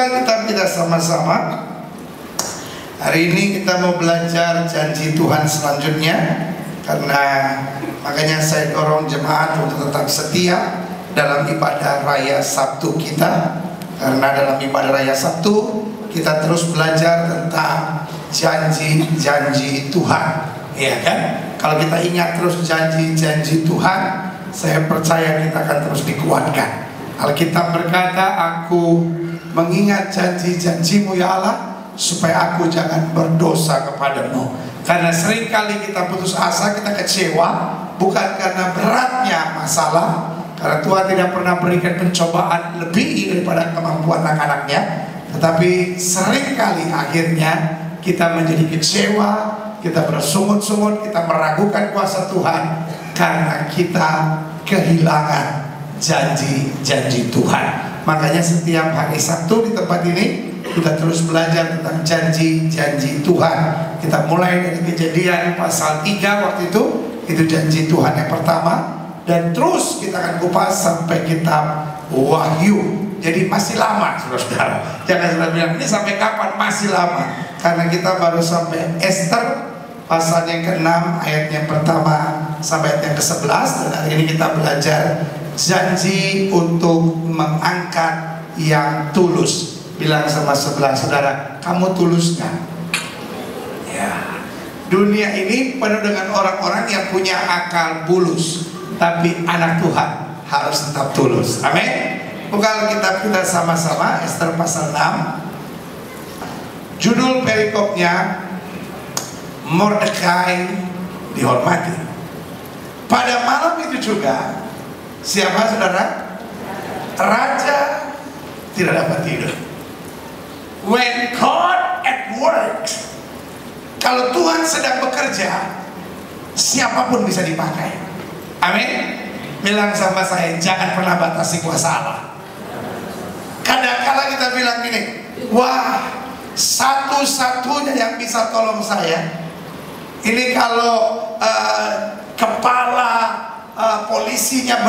Buka kitab kita sama-sama. Hari ini kita mau belajar janji Tuhan selanjutnya. Karena makanya saya dorong jemaat untuk tetap setia dalam ibadah raya Sabtu kita. Karena dalam ibadah raya Sabtu kita terus belajar tentang janji-janji Tuhan, ya kan? Kalau kita ingat terus janji-janji Tuhan, saya percaya kita akan terus dikuatkan. Alkitab berkata, aku mengingat janji-janjimu ya Allah, supaya aku jangan berdosa kepadamu. Karena seringkali kita putus asa, kita kecewa, bukan karena beratnya masalah, karena Tuhan tidak pernah berikan pencobaan lebih daripada kemampuan anak-anaknya. Tetapi seringkali akhirnya kita menjadi kecewa, kita bersungut-sungut, kita meragukan kuasa Tuhan karena kita kehilangan janji-janji Tuhan. Makanya setiap hari Sabtu di tempat ini kita terus belajar tentang janji-janji Tuhan. Kita mulai dari Kejadian pasal 3 waktu itu janji Tuhan yang pertama, dan terus kita akan kupas sampai kitab Wahyu. Jadi masih lama, saudara-saudara. Jangan saudara bilang, ini sampai kapan? Masih lama. Karena kita baru sampai Esther pasal yang ke-6 ayat yang pertama sampai ayat yang ke-11. Dan hari ini kita belajar janji untuk mengangkat yang tulus. Bilang sama sebelah saudara, kamu tulus kan? Ya. Dunia ini penuh dengan orang-orang yang punya akal bulus, tapi anak Tuhan harus tetap tulus. Amin. Buka kitab kita sama-sama, Esther pasal 6. Judul perikopnya, Mordekai dihormati. Pada malam itu juga, siapa saudara? Raja tidak dapat tidur. When God at work, kalau Tuhan sedang bekerja, siapapun bisa dipakai. Amin. Bilang sama saya, jangan pernah batasi kuasa Allah. Kadang-kala kita bilang gini, wah, satu-satunya yang bisa tolong saya ini kalau kepala polisinya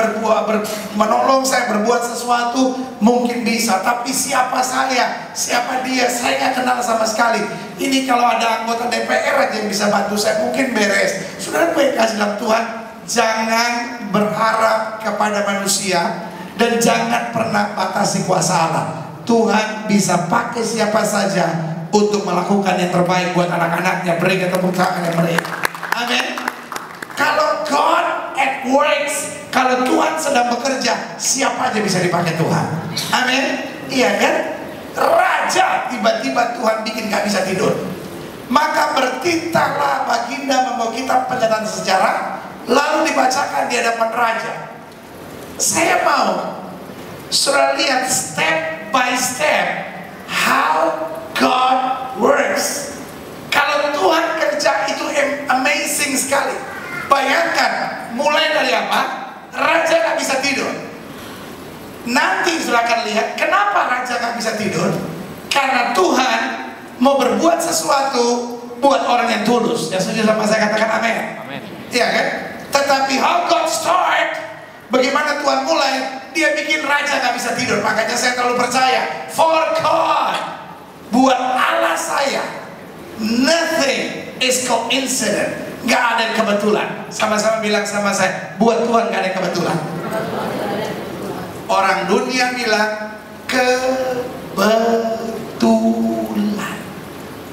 menolong saya berbuat sesuatu, mungkin bisa. Tapi siapa saya? Siapa dia? Saya nggak kenal sama sekali. Ini kalau ada anggota DPR aja yang bisa bantu saya, mungkin beres. Saudara, baik kasih dalam Tuhan, jangan berharap kepada manusia. Dan jangan pernah batasi kuasa Allah. Tuhan bisa pakai siapa saja untuk melakukan yang terbaik buat anak-anaknya. Berikan tepuk tangan yang meriah. Amin. Kalau God at works, kalau Tuhan sedang bekerja, siapa aja bisa dipakai Tuhan. Amin. Iya kan? Raja tiba-tiba Tuhan bikin gak bisa tidur. Maka bertintahlah baginda membawa kitab pencatatan sejarah, lalu dibacakan di hadapan raja. Saya mau saudara lihat step by step how God works. Kalau Tuhan kerja itu amazing sekali. Bayangkan, mulai dari apa? Raja gak bisa tidur. Nanti saudara akan lihat kenapa raja gak bisa tidur. Karena Tuhan mau berbuat sesuatu buat orang yang tulus. Yang setuju sama saya katakan amin. Iya kan? Tetapi how God start, bagaimana Tuhan mulai, dia bikin raja gak bisa tidur. Makanya saya terlalu percaya, for God, buat Allah saya, nothing is coincident. Gak ada yang kebetulan. Sama-sama bilang sama saya, buat Tuhan gak ada yang kebetulan. Orang dunia bilang kebetulan.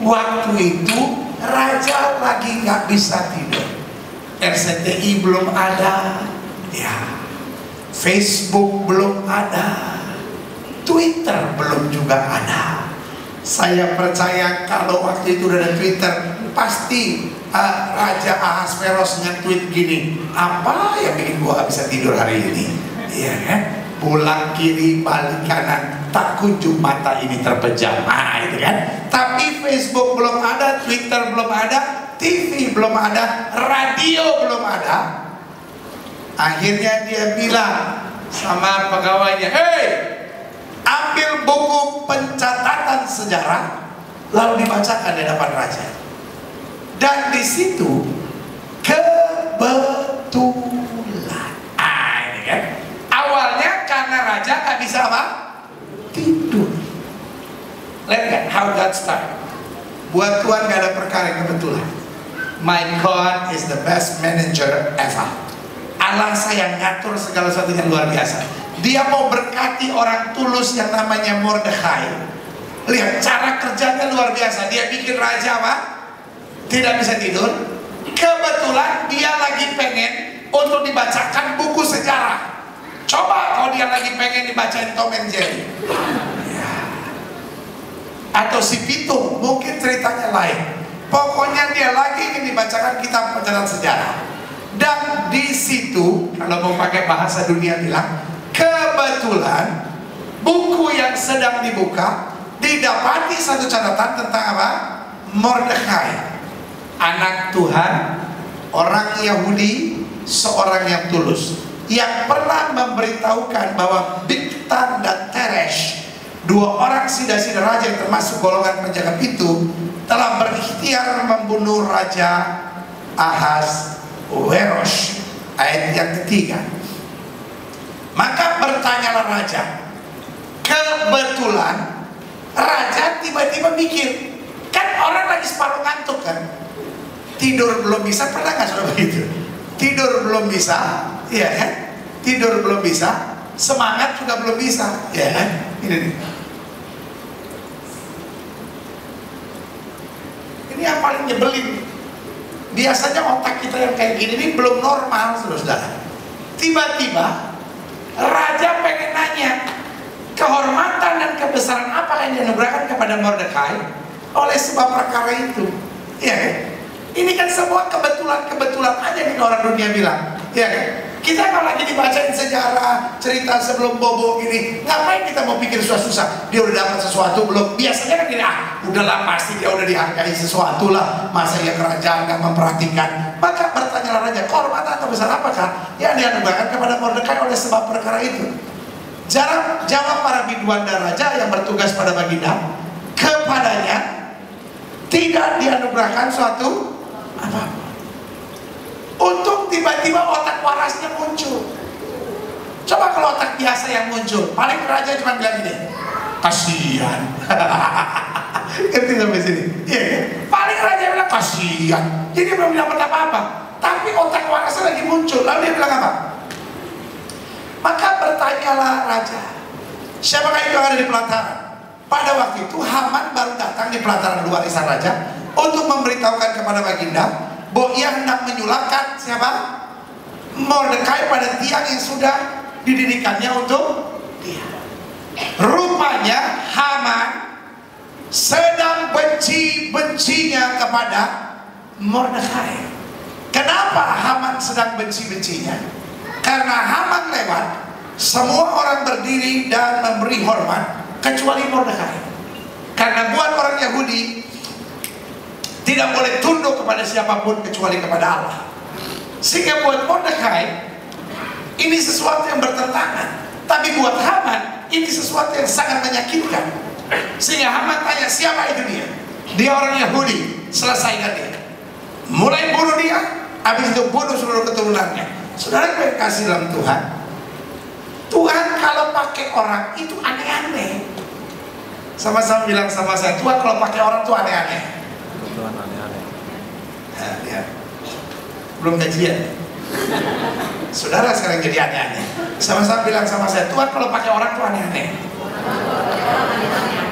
Waktu itu raja lagi gak bisa tidur. RCTI belum ada, ya, Facebook belum ada, Twitter belum juga ada. Saya percaya kalau waktu itu udah ada Twitter, pasti Raja Ahasveros nge-tweet gini, apa yang bikin gua gak bisa tidur hari ini? Iya kan? Pulang kiri balik kanan, tak kunjung mata ini terpejam. Ah, itu kan? Tapi Facebook belum ada, Twitter belum ada, TV belum ada, radio belum ada. Akhirnya dia bilang sama pegawainya, "Hei, ambil buku pencatatan sejarah, lalu dibacakan di hadapan raja." Dan di situ kebetulan. Ah, ini kan? Awalnya karena raja gak bisa apa? Tidur. Lihat nggak how God start? Buat Tuhan gak ada perkara yang kebetulan. My God is the best manager ever. Allah saya ngatur segala sesuatu yang luar biasa. Dia mau berkati orang tulus yang namanya Mordekai. Lihat cara kerjanya luar biasa. Dia bikin raja apa? Tidak bisa tidur. Kebetulan dia lagi pengen untuk dibacakan buku sejarah. Coba kalau dia lagi pengen dibacain Tom and Jerry atau si Pitung, mungkin ceritanya lain. Pokoknya dia lagi ingin dibacakan kitab pelajaran sejarah. Dan di situ, kalau mau pakai bahasa dunia bilang, kebetulan buku yang sedang dibuka didapati satu catatan tentang apa? Mordekai, anak Tuhan, orang Yahudi, seorang yang tulus, yang pernah memberitahukan bahwa Bigtan dan Teresh, dua orang sida-sida raja yang termasuk golongan penjaga itu, telah berikhtiar membunuh Raja Ahaswerosh. Ayat yang ketiga. Maka bertanyalah raja. Kebetulan raja tiba-tiba mikir, kan orang lagi separuh ngantuk kan, tidur belum bisa. Pernah nggak sudah begitu? Tidur belum bisa, ya kan? Tidur belum bisa, semangat juga belum bisa, ya kan? Ini nih. Ini yang paling nyebelin. Biasanya otak kita yang kayak gini ini belum normal, saudara. Tiba-tiba raja pengen nanya, kehormatan dan kebesaran apa yang dianugerahkan kepada Mordekai oleh sebab perkara itu, ya kan? Ini kan semua kebetulan aja nih orang dunia bilang, ya kan? Kita kalau lagi dibacain sejarah, cerita sebelum bobo gini, ngapain kita mau pikir susah-susah? Dia udah dapat sesuatu belum? Biasanya kan gini, udahlah pasti dia udah dihargai sesuatu lah. Masa ya kerajaan gak memperhatikan? Maka bertanyalah raja, kehormatan atau besar apakah yang dianugerahkan kepada Mordekai oleh sebab perkara itu? Jawab para biduan dan raja yang bertugas pada baginda, kepadanya tidak dianugerahkan suatu apa. Untung tiba-tiba otak warasnya muncul. Coba kalau otak biasa yang muncul, paling raja cuma bilang gini, kasihan. Ngerti sampai sini? Iya, paling raja bilang kasihan. Jadi belum dapat apa-apa. Tapi otak warasnya lagi muncul. Lalu dia bilang apa? Maka bertanyalah raja, siapakah itu yang ada di pelataran? Pada waktu itu Haman baru datang di pelataran luar istana raja untuk memberitahukan kepada baginda bahwa ia hendak menyulahkan siapa? Mordekai pada tiang yang sudah didirikannya untuk dia. Rupanya Haman sedang benci-bencinya kepada Mordekai. Kenapa Haman sedang benci-bencinya? Karena Haman lewat, semua orang berdiri dan memberi hormat kecuali Mordekai. Karena buat orang Yahudi tidak boleh tunduk kepada siapapun kecuali kepada Allah. Sehingga buat Mordekai ini sesuatu yang bertentangan. Tapi buat Haman ini sesuatu yang sangat menyakitkan. Sehingga Haman tanya, siapa itu dia? Dia orang Yahudi, selesaikan dia. Mulai bunuh dia, habis itu bunuh seluruh keturunannya. Saudara yang kasih dalam Tuhan, Tuhan kalau pakai orang itu aneh-aneh. Sama-sama bilang sama saya, Tuhan kalau pakai orang itu aneh-aneh. Tuhan aneh-aneh. Nah, lihat. Belum kajian. Saudara sekarang jadi aneh-aneh. Sama-sama bilang sama saya, Tuhan kalau pakai orang itu aneh-aneh.